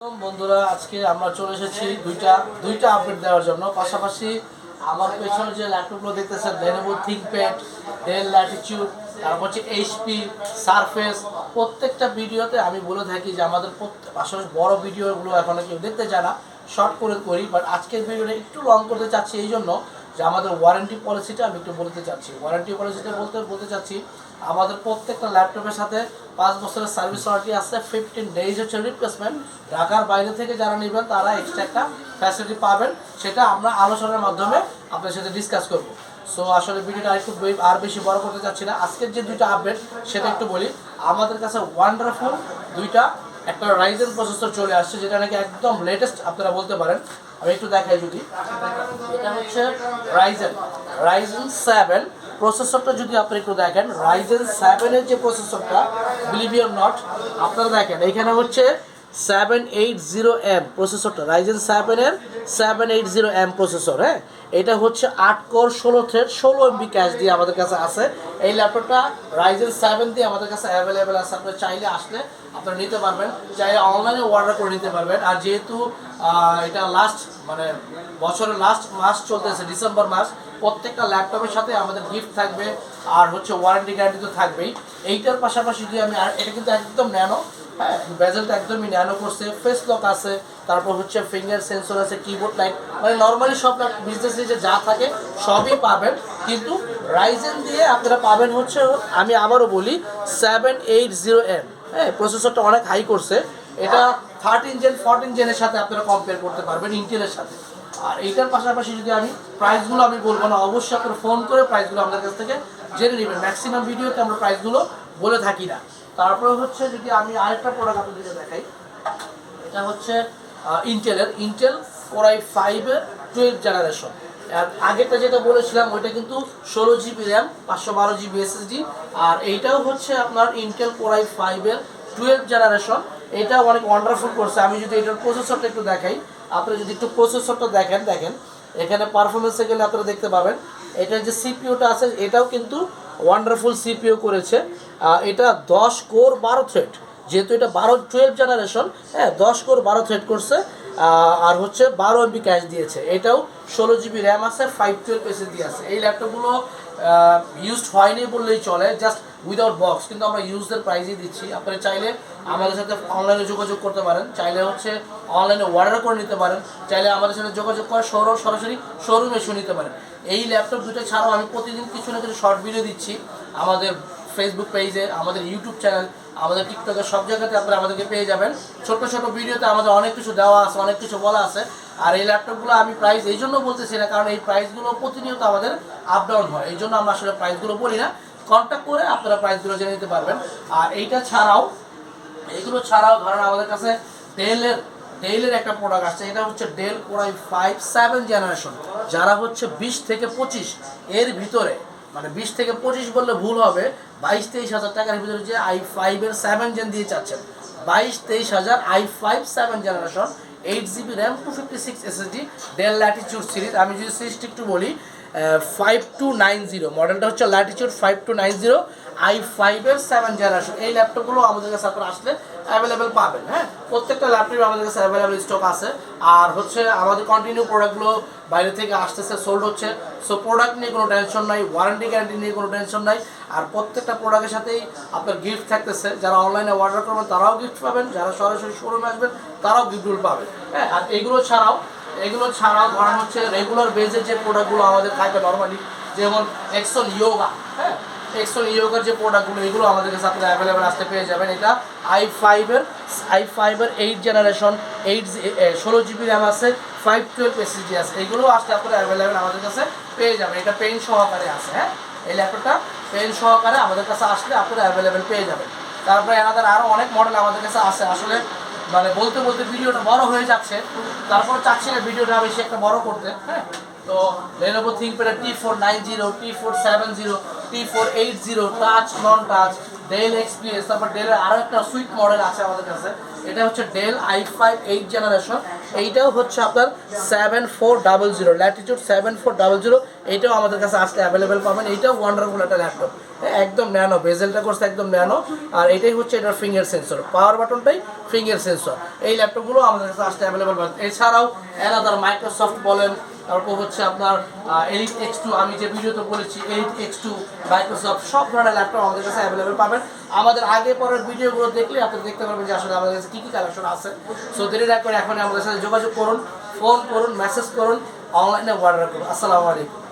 বন্ধুরা, আজকে আমরা চলে এসেছি দুইটা আপডেট দেওয়ার জন্য। পাশাপাশি আমার পেছনে যে ল্যাপটপগুলো দেখতেছেন, Lenovo ThinkPad, Dell Latitude, তারপর হচ্ছে HP Surface, প্রত্যেকটা ভিডিওতে আমি বলে থাকি যে আমাদের আসলে বড় ভিডিওগুলো এখন কেউ দেখতে চায় না, শর্ট করে করি। বাট আজকের ভিডিওটা একটু লং করতে চাচ্ছি এই জন্য যে আমাদের ওয়ারেন্টি পলিসিটা আমি একটু বলতে চাচ্ছি। ওয়ারেন্টি পলিসিটা বলতে চাচ্ছি, আমাদের প্রত্যেকটা ল্যাপটপের সাথে 5 বছরের সার্ভিস ওয়ারেন্টি আছে, 15 ডেজ হচ্ছে রিপ্লেসমেন্ট। ঢাকার বাইরে থেকে যারা নেবেন তারা এক্সট্রা একটা ফ্যাসিলিটি পাবেন, সেটা আমরা আলোচনার মাধ্যমে আপনার সাথে ডিসকাস করবো। সো আসলে ভিডিওটা আর বেশি বড় করতে চাচ্ছি না। আজকের যে দুইটা আপডেট সেটা একটু বলি। আমাদের কাছে ওয়ান্ডারফুল দুইটা একটা রাইজেন প্রসেসর চলে আসছে, যেটা নাকি একদম লেটেস্ট আপনারা বলতে পারেন। আমি একটু দেখাই যদি, এটা হচ্ছে রাইজেন 7 প্রসেসরটা। যদি আপনি একটু দেখেন রাইজেন 7-এর যে প্রসেসরটা, বিলিভ ইউ নট, আপনারা দেখেন এখানে হচ্ছে 780M প্রসেসরটা, রাইজেন 7-এর 780M প্রসেসর। হ্যাঁ, এটা হচ্ছে 8 কোর 16 থ্রেড 16 MB ক্যাশ দিয়ে আমাদের কাছে আছে। এই ল্যাপটপটা রাইজেন 7 দিয়ে আমাদের কাছে অ্যাভেলেবেল আছে। আপনারা চাইলে আসলে আপনারা নিতে পারবেন, চাইলে অনলাইনে অর্ডার করে নিতে পারবেন। আর যেহেতু এটা বছরের লাস্ট মাস চলতেছে, ডিসেম্বর মাস, প্রত্যেকটা ল্যাপটপের সাথে আমাদের গিফট থাকবে, আর হচ্ছে ওয়ারেন্টি গ্যারান্টি তো থাকবেই। এইটার পাশাপাশি যদি আমি এটা কিন্তু একদম ন্যানো, হ্যাঁ, বেজেলটা একদমই ন্যানো করছে, ফেস লক আছে, তারপর হচ্ছে ফিঙ্গার সেন্সর আছে, কিবোর্ড লাইট, মানে নর্মালি সব বিজনেসে যে যা থাকে সবই পাবেন। কিন্তু রাইজেন দিয়ে আপনারা পাবেন হচ্ছে, আমি আবারও বলি, 780M। হ্যাঁ, প্রসেসরটা অনেক হাই করছে। এটা 13 জেন 14 জেনের সাথে আপনারা কম্পেয়ার করতে পারবেন, ইন্টেলের সাথে। আর এইটার পাশাপাশি যদি আমি প্রাইসগুলো আমি বলবো না, অবশ্যই আপনারা ফোন করে প্রাইসগুলো আমাদের কাছ থেকে জেনে নেবেন। ম্যাক্সিমাম ভিডিওতে আমরা প্রাইসগুলো বলে থাকি না। তারপরে হচ্ছে যদি আমি আরেকটা প্রোডাক্ট আপনাদেরকে দেখাই, এটা হচ্ছে ইন্টেল Core i5-এর 12 জেনারেশন। আর আগেরটা যেটা বলেছিলাম ওইটা কিন্তু 16GB র্যাম, 512GB SSD। আর এইটাও হচ্ছে আপনার ইন্টেল Core i5-এর 12 জেনারেশন। এটা অনেক ওয়ান্ডারফুল করছে। আমি যদি এটার প্রসেসরটা একটু দেখাই, আপনারা যদি একটু প্রসেসরটা দেখেন এখানে পারফরমেন্সে গেলে আপনারা দেখতে পাবেন এটার যে সিপিইউটা আছে এটাও কিন্তু ওয়ান্ডারফুল সিপিইউ করেছে। এটা 10 কোর 12 থ্রেড, যেহেতু এটা 12 জেনারেশন, হ্যাঁ, 10 কোর 12 থ্রেড করছে। আর হচ্ছে 12 MB ক্যাশ দিয়েছে। এটাও 16GB র্যাম আছে, 512 SSD আছে। এই ল্যাপটপগুলো ইউজড হয়নি বললেই চলে, জাস্ট উইদাউট বক্স, কিন্তু আমরা ইউজদের প্রাইজই দিচ্ছি। আপনারা চাইলে আমাদের সাথে অনলাইনে যোগাযোগ করতে পারেন, চাইলে হচ্ছে অনলাইনে অর্ডার করে নিতে পারেন, চাইলে আমাদের সাথে যোগাযোগ করে সরাসরি শোরুমে এসে নিতে পারেন। এই ল্যাপটপ দুটো ছাড়াও আমি প্রতিদিন কিছু না কিছু শর্ট ভিডিও দিচ্ছি আমাদের ফেসবুক পেজে, আমাদের ইউটিউব চ্যানেল, আমাদের টিকটকে, সব জায়গাতে আপনারা আমাদেরকে পেয়ে যাবেন। ছোট ছোট ভিডিওতে আমাদের অনেক কিছু দেওয়া আছে, অনেক কিছু বলা আছে। আর এই ল্যাপটপগুলো আমি প্রাইস এই জন্য বলতেছি না, কারণ এই প্রাইসগুলো প্রতিনিয়ত আমাদের আপ ডাউন হয়, এই জন্য আমরা আসলে প্রাইসগুলো বলি না। কন্ট্যাক্ট করে আপনারা প্রাইসগুলো জেনে নিতে পারবেন। আর এইগুলো ছাড়াও ধরেন আমাদের কাছে ডেলের একটা প্রোডাক্ট আসছে, এটা হচ্ছে ডেল Core i5 7 জেনারেশন। যারা হচ্ছে 20 থেকে 25 এর ভিতরে, মানে 20 থেকে 25 বললে ভুল হবে, 22-23 হাজার টাকার ভিতরে যে i5-এর 7 জেন দিয়ে চাচ্ছেন, 22-23 হাজার i5 7 generation, 8GB RAM, 256 SSD, del Latitude series. আমি যদি সিরিজটি একটু বলি, 5290 মডেলটা হচ্ছে ল্যাটিটিউড 5290, i5-এর 7 জেনারেশন। এই ল্যাপটপগুলো আমাদের কাছে আপনারা আসলে অ্যাভেলেবেল পাবেন। হ্যাঁ, প্রত্যেকটা ল্যাপটপে আমাদের কাছে অ্যাভেলেবেল স্টক আছে। আর হচ্ছে আমাদের কন্টিনিউ প্রোডাক্টগুলো বাইরে থেকে আসতেছে, সোল্ড হচ্ছে। সো প্রোডাক্ট নিয়ে কোনো টেনশন নাই, ওয়ারেন্টি গ্যারান্টি নিয়ে কোনো টেনশন নাই। আর প্রত্যেকটা প্রোডাক্টের সাথেই আপনার গিফট থাকতেছে। যারা অনলাইনে অর্ডার করবেন তারাও গিফট পাবেন, যারা সরাসরি শোরুমে আসবেন তারাও গিফটগুলো পাবেন। হ্যাঁ, আর এগুলো ছাড়াও ধরেন হচ্ছে রেগুলার বেজের যে প্রোডাক্টগুলো আমাদের থাকে নর্মালি, যেমন এক্সন ইয়োগা, হ্যাঁ, এক্সন ইয়োগার যে প্রোডাক্টগুলো, এগুলো আমাদের কাছে আপনারা অ্যাভেলেবেল আসতে পেয়ে যাবেন। এটা i5-এর 8 জেনারেশন, 16GB র্যাম আছে, 512 SSD আছে। এইগুলো আসলে আপনারা অ্যাভেলেবেল আমাদের কাছে পেয়ে যাবেন। এটা পেন সহকারে আছে। হ্যাঁ, এই ল্যাপটপটা পেন সহকারে আমাদের কাছে আসলে আপনারা অ্যাভেলেবেল পেয়ে যাবেন। তারপরে আরও অনেক মডেল আমাদের কাছে আছে। আসলে মানে বলতে ভিডিওটা বড় হয়ে যাচ্ছে, তারপর চাচ্ছি না ভিডিওটা বেশি একটা বড় করতে। হ্যাঁ, তো Lenovo ThinkPad T490, T470, T480, touch, নন টাচ, ডেল এক্সপিএস, তারপর ডেলের আরও একটা সুইট মডেল আছে আমাদের কাছে, এটা হচ্ছে ডেল i5 8 জেনারেশন। এইটাও হচ্ছে আপনার 7400 ল্যাটিটিউড 7400, এইটাও আমাদের কাছে আসলে অ্যাভেলেবেল পাবেন। এইটাও ওয়ান্ডারফুল একটা ল্যাপটপ, একদম ন্যানো, বেজেলটা করছে একদম ন্যানো, আর এটাই হচ্ছে এটার ফিঙ্গার সেন্সর, পাওয়ার বাটনটাই ফিঙ্গার সেন্সর। এই ল্যাপটপগুলো আমাদের কাছে আসলে অ্যাভেলেবেল পাবেন। এছাড়াও অ্যানাদার মাইক্রোসফট বলেন, তারপর হচ্ছে আপনার এলিট X2, আমি যে ভিডিওতে বলেছি এলিট X2, মাইক্রোসফট, সব ধরনের ল্যাপটপ আমাদের কাছে অ্যাভেলেবেল পাবেন। আমাদের আগে পরের ভিডিওগুলো দেখলে আপনি দেখতে পারবেন যে আসলে আমাদের কাছে কী কী কালেকশন আছে। সো দেরি না করে এখন আমাদের সাথে যোগাযোগ করুন, ফোন করুন, মেসেজ করুন, অনলাইনে অর্ডার করুন। আসসালামু আলাইকুম।